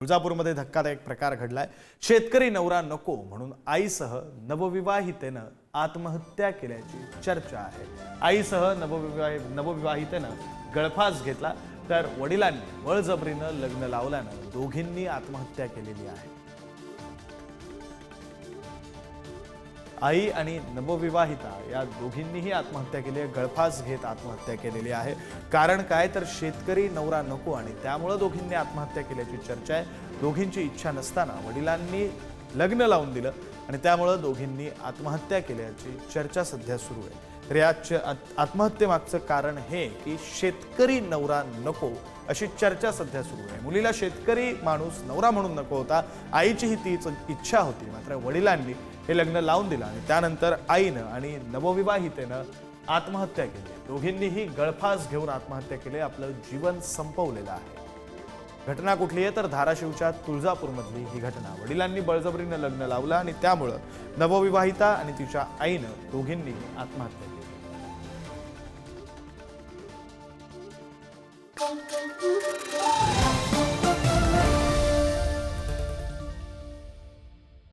तुळजापूरमध्ये धक्कादायक प्रकार घडलाय। शेतकरी नवरा नको म्हणून आईसह नवविवाहितेनं आत्महत्या केल्याची चर्चा आहे। आईसह नवविवाहितेनं गळफास घेतला तर वडिलांनी बळजबरीनं लग्न लावल्यानं दोघींनी आत्महत्या केलेली आहे। आई आणि नवविवाहिता या दोघींनीही आत्महत्या केली आहे। गळफास घेत आत्महत्या केलेली आहे। कारण काय तर शेतकरी नवरा नको आणि त्यामुळे दोघींनी आत्महत्या केल्याची चर्चा आहे। दोघींची इच्छा नसताना वडिलांनी लग्न लावून दिलं आणि त्यामुळे दोघींनी आत्महत्या केल्याची चर्चा सध्या सुरू आहे। तर या आत्महत्येमागचं कारण हे की शेतकरी नवरा नको अशी चर्चा सध्या सुरू आहे। मुलीला शेतकरी माणूस नवरा म्हणून नको होता, आईचीही तीच इच्छा होती, मात्र वडिलांनी हे लग्न लावून दिलं आणि त्यानंतर आईनं आणि नवविवाहितेनं आत्महत्या केली। दोघींनीही गळफास घेऊन आत्महत्या केली, आपलं जीवन संपवलेलं आहे। घटना कुठली आहे तर धाराशिवच्या तुळजापूरमधली ही घटना। वडिलांनी बळजबरीनं लग्न लावलं आणि त्यामुळे नवविवाहिता आणि तिच्या आईनं दोघींनी आत्महत्या केली।